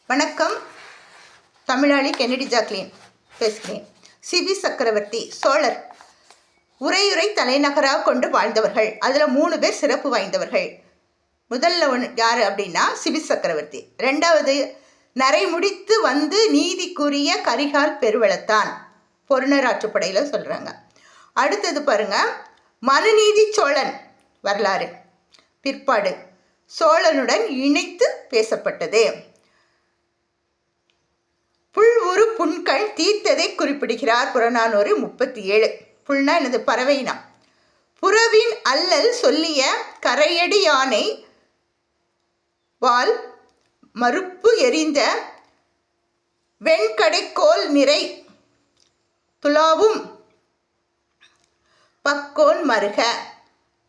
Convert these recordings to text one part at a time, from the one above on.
வணக்கம். தமிழாளி Kennedy Jacqueline பேசுகிறேன். CP சக்கரவர்த்தி சோழர் உறையுறை தலைநகராக கொண்டு வாழ்ந்தவர்கள். அதில் 3 பேர் சிறப்பு வாய்ந்தவர்கள். முதல்ல யார் அப்படின்னா சிபி சக்கரவர்த்தி. 2வது நரை முடித்து வந்து நீதிக்குரிய கரிகால் பெருவளத்தான், பொருணராற்றுப்படையில் சொல்கிறாங்க. அடுத்தது பாருங்க, மனுநீதி சோழன் வரலாறு பிற்பாடு சோழனுடன் இணைத்து பேசப்பட்டது. புல் உரு புண்கள் தீர்த்ததை குறிப்பிடுகிறார் புறநானூறு 37. புல்னா எனது பறவைனா. புறவின் அல்லல் சொல்லிய கரையடி யானை வால் மறுப்பு எரிந்த வெண்கடைக்கோல் நிறை துலாவும் பக்கோன் மருக.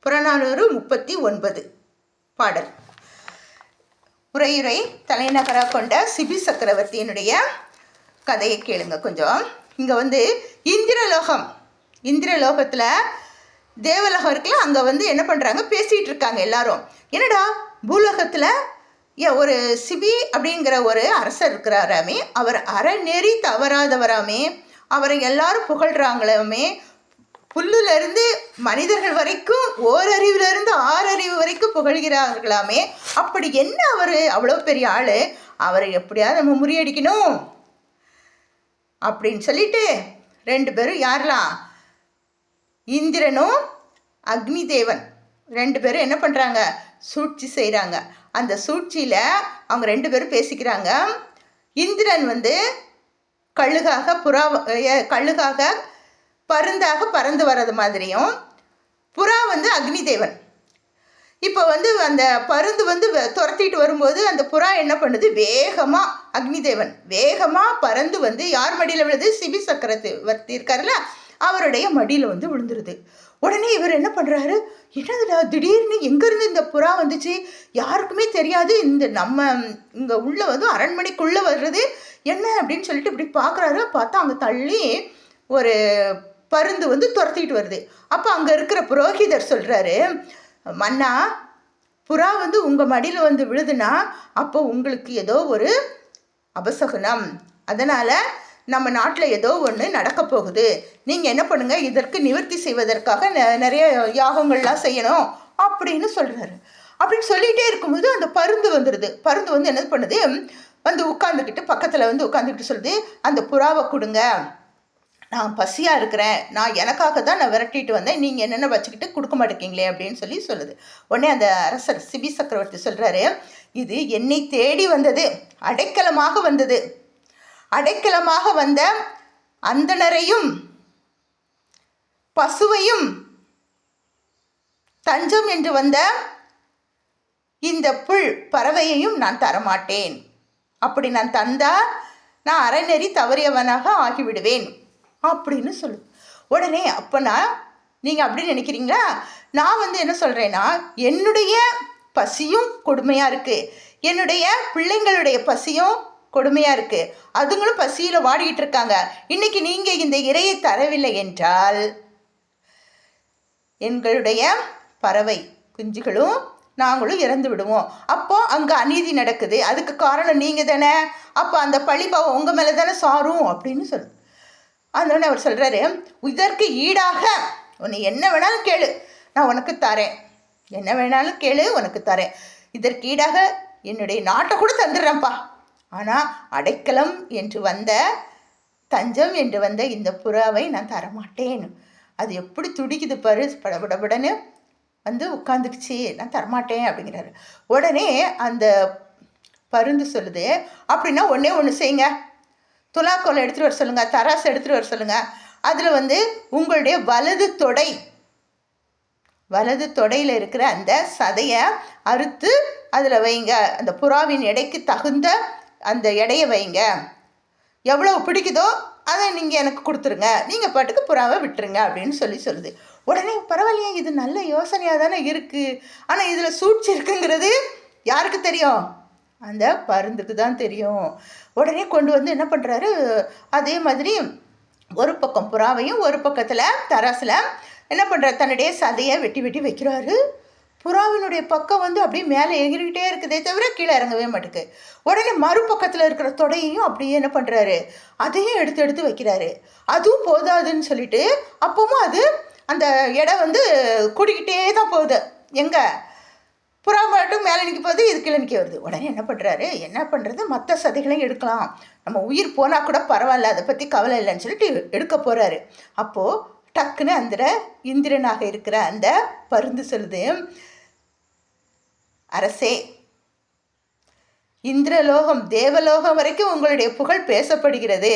புறநானூறு 39 பாடல். உறையுறை தலைநகராக கொண்ட சிபி சக்கரவர்த்தியினுடைய கதையை கேளுங்க கொஞ்சம். இங்கே இந்திரலோகத்தில் தேவலோகம் இருக்குல்ல, அங்கே என்ன பண்ணுறாங்க, பேசிகிட்டு இருக்காங்க எல்லாரும். என்னடா பூலோகத்தில் ஒரு சிபி அப்படிங்கிற ஒரு அரசர் இருக்கிறாராமே, அவர் அறநெறி தவறாதவராமே, அவரை எல்லாரும் புகழ்கிறாங்களாமே, புல்லுலேருந்து மனிதர்கள் வரைக்கும் ஓரறிவிலிருந்து 6 அறிவு வரைக்கும் புகழ்கிறார்களாமே. அப்படி என்ன அவர் அவ்வளோ பெரிய ஆள், அவரை எப்படியாவது நம்ம முறியடிக்கணும் அப்படின்னு சொல்லிட்டு 2 பேரும் யாரெல்லாம், இந்திரனும் அக்னி தேவன் 2 பேரும் என்ன பண்ணுறாங்க, சூழ்ச்சி செய்கிறாங்க. அந்த சூழ்ச்சியில் அவங்க 2 பேரும் பேசிக்கிறாங்க. இந்திரன் கழுகாக பருந்தாக பறந்து வர்றது மாதிரியும், புறா அக்னி தேவன். இப்போ அந்த பருந்து துரத்திட்டு வரும்போது அந்த புறா என்ன பண்ணுது, வேகமாக அக்னி தேவன் வேகமாக பறந்து யார் மடியில் விழுது, சிபி சக்கரவர்த்தி இருக்காருல்ல, அவருடைய மடியில் விழுந்துருது. உடனே இவர் என்ன பண்ணுறாரு, என்னதுடா திடீர்னு எங்கேருந்து இந்த புறா வந்துச்சு, யாருக்குமே தெரியாது, இந்த நம்ம இங்கே உள்ள அரண்மனைக்குள்ளே வர்றது என்ன அப்படின்னு சொல்லிட்டு இப்படி பார்க்குறாரு. பார்த்தா அங்கே தள்ளி ஒரு பருந்து துரத்திட்டு வருது. அப்போ அங்கே இருக்கிற புரோகிதர் சொல்கிறாரு, மன்னா, புறா உங்கள் மடியில் விழுதுன்னா அப்போ உங்களுக்கு ஏதோ ஒரு அபசகுனம், அதனால் நம்ம நாட்டில் ஏதோ ஒன்று நடக்க போகுது, நீங்கள் என்ன பண்ணுங்கள், இதற்கு நிவர்த்தி செய்வதற்காக நிறைய யாகங்கள்லாம் செய்யணும் அப்படின்னு சொல்கிறாரு. அப்படின்னு சொல்லிகிட்டே இருக்கும்போது அந்த பருந்து வந்துடுது. பருந்து என்ன பண்ணுது, உட்காந்துக்கிட்டு பக்கத்தில் உட்காந்துக்கிட்டு சொல்லுது, அந்த புறாவை கொடுங்க, நான் பசியாக இருக்கிறேன், நான் எனக்காக தான் நான் விரட்டிட்டு வந்தேன், நீங்கள் என்னென்ன வச்சுக்கிட்டு கொடுக்க மாட்டேங்கிங்களே அப்படின்னு சொல்லுது. உடனே அந்த அரசர் சிபி சக்கரவர்த்தி சொல்கிறாரு, இது என்னை தேடி வந்தது, அடைக்கலமாக வந்தது, அடைக்கலமாக வந்த அந்தணரையும் பசுவையும் தஞ்சம் என்று வந்த இந்த புல் பறவையையும் நான் தரமாட்டேன். அப்படி நான் தந்தா நான் அறநெறி தவறியவனாக ஆகிவிடுவேன் அப்படின்னு சொல்லு. உடனே அப்போனா நீங்கள் அப்படி நினைக்கிறீங்களா, நான் என்ன சொல்கிறேன்னா, என்னுடைய பசியும் கொடுமையாக இருக்குது, என்னுடைய பிள்ளைங்களுடைய பசியும் கொடுமையாக இருக்குது, அதுங்களும் பசியில் வாடிக்கிட்டு இருக்காங்க. இன்றைக்கி நீங்கள் இந்த இரையை தரவில்லை என்றால் எங்களுடைய பறவை குஞ்சுகளும் நாங்களும் இறந்து விடுவோம். அப்போது அங்கே அநீதி நடக்குது, அதுக்கு காரணம் நீங்கள் தானே, அப்போ அந்த பழிபாவம் உங்கள் மேலே தானே சாரும் அப்படின்னு சொல்லு. அதனால அவர் சொல்கிறாரு, இதற்கு ஈடாக உன்னை என்ன வேணாலும் கேளு, நான் உனக்கு தரேன், என்ன வேணாலும் கேளு, உனக்கு தரேன், இதற்கு ஈடாக என்னுடைய நாட்டை கூட தந்துடுறேன்ப்பா, ஆனால் அடைக்கலம் என்று வந்த தஞ்சம் என்று வந்த இந்த புறாவை நான் தரமாட்டேன். அது எப்படி துடிக்குது பாரு, படபடபடன்னு உட்காந்துக்குச்சு, நான் தரமாட்டேன் அப்படிங்கிறாரு. உடனே அந்த பருந்து சொல்லுது, அப்படின்னா ஒன்று செய்யுங்க, துலாக்கோலை எடுத்துகிட்டு வர சொல்லுங்கள், தராசு எடுத்துகிட்டு வர சொல்லுங்கள், அதில் உங்களுடைய வலது தொடையில் இருக்கிற அந்த சதையை அறுத்து அதில் வைங்க, அந்த புறாவின் எடைக்கு தகுந்த அந்த எடையை வைங்க, எவ்வளோ பிடிக்குதோ அதை நீங்கள் எனக்கு கொடுத்துருங்க, நீங்கள் பாட்டுக்கு புறாவை விட்டுருங்க அப்படின்னு சொல்லுது. உடனே பரவாயில்லையே, இது நல்ல யோசனையாக தானே இருக்குது, ஆனால் இதில் சூழ்ச்சி இருக்குங்கிறது யாருக்கு தெரியும், அந்த பருந்துக்கு தான் தெரியும். உடனே கொண்டு என்ன பண்ணுறாரு, அதே மாதிரி ஒரு பக்கம் புறாவையும் ஒரு பக்கத்தில் தராசில் என்ன பண்ணுறாரு, தன்னுடைய சதையை வெட்டி வைக்கிறாரு. புறாவினுடைய பக்கம் வந்து அப்படியே மேலே எகிரிக்கிட்டே இருக்குதே தவிர கீழே இறங்கவே மாட்டேக்கு. உடனே மறுபக்கத்தில் இருக்கிற தொடையையும் அப்படியே என்ன பண்ணுறாரு, அதையும் எடுத்து எடுத்து வைக்கிறாரு. அதுவும் போதாதுன்னு சொல்லிட்டு அப்பவும் அது அந்த இடம் வந்து கூடிக்கிட்டே தான் போகுது. எங்கே புறா மட்டும் மேலே நிற்க போகுது, இது கீழே நிற்க வருது. உடனே என்ன பண்ணுறாரு, என்ன பண்ணுறது, மற்ற சதைகளையும் எடுக்கலாம், நம்ம உயிர் போனால் கூட பரவாயில்ல, அதை பற்றி கவலை இல்லைன்னு சொல்லிட்டு எடுக்க போகிறாரு. அப்போது டக்குன்னு அந்த இந்திரனாக இருக்கிற அந்த பருந்து சொல்லுது, அரசே, இந்திரலோகம் தேவலோகம் வரைக்கும் உங்களுடைய புகழ் பேசப்படுகிறது.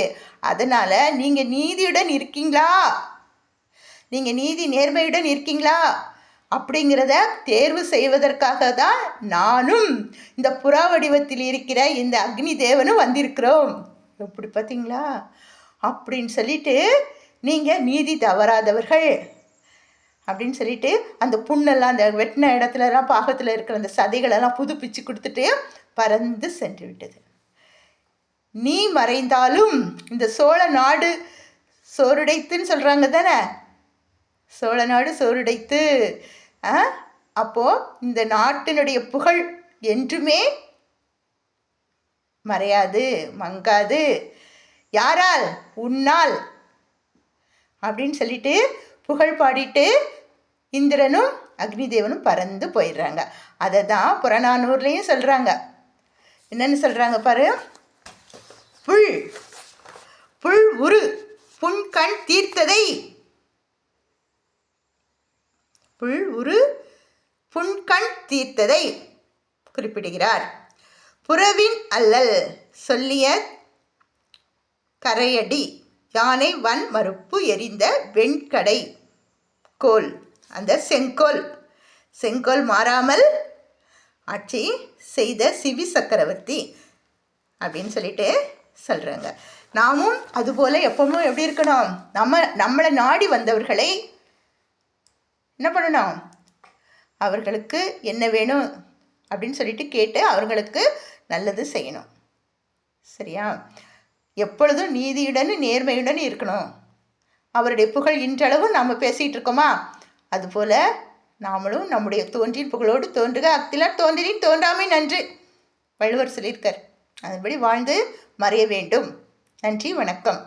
அதனால நீங்க நீதியுடன் இருக்கீங்களா, நீங்க நீதி நேர்மையுடன் இருக்கீங்களா அப்படிங்கிறத தேர்வு செய்வதற்காக தான் நானும் இந்த புறா வடிவத்தில் இருக்கிற இந்த அக்னி தேவனும் வந்திருக்கிறோம். எப்படி பார்த்தீங்களா அப்படின்னு சொல்லிட்டு, நீங்கள் நீதி தவறாதவர்கள் அப்படின்னு சொல்லிட்டு அந்த புண்ணெல்லாம் அந்த வெட்டின இடத்துலலாம் பாகத்தில் இருக்கிற அந்த சதைகளெல்லாம் புதுப்பிச்சு கொடுத்துட்டு பறந்து சென்று விட்டது. நீ மறைந்தாலும் இந்த சோழ நாடு சோறுடைத்துன்னு சொல்கிறாங்க தானே, சோழ நாடு சோறுடைத்து. அப்போது இந்த நாட்டினுடைய புகழ் என்றுமே மறையாது, மங்காது. யாரால்? உன்னால் அப்படின்னு சொல்லிட்டு புகழ் பாடிட்டு இந்திரனும் அக்னி தேவனும் பறந்து போயிடுறாங்க. அதை தான் புறநானூர்லேயும் சொல்கிறாங்க. என்னன்னு சொல்கிறாங்க பாரு, புல் புல் உரு புண்கண் தீர்த்ததை, புல் உரு புண்கண் தீர்த்ததை குறிப்பிடுகிறார். புறவின் அல்லல் சொல்லிய கரையடி யானை வன் மறுப்பு எரிந்த வெண்கடை கோல், அந்த செங்கோல் மாறாமல் ஆட்சி செய்த சிவி சக்கரவர்த்தி அப்படின்னு சொல்லிட்டு சொல்கிறாங்க. நாமும் அதுபோல் எப்பவும் எப்படி இருக்கணும், நம்மளை நாடி வந்தவர்களை என்ன பண்ணணும், அவர்களுக்கு என்ன வேணும் அப்படின்னு சொல்லிட்டு கேட்டு அவர்களுக்கு நல்லது செய்யணும். சரியா? எப்பொழுதும் நீதியுடன் நேர்மையுடன் இருக்கணும். அவருடைய புகழ் இன்றளவு நாம் பேசிகிட்டு இருக்கோமா, அதுபோல் நாமளும் நம்முடைய தோன்றின் புகழோடு தோன்றுக, அக்திலார் தோன்றின் தோன்றாமை நன்று வள்ளுவர் சொல்லியிருக்கார். அதன்படி வாழ்ந்து மறைய வேண்டும். நன்றி, வணக்கம்.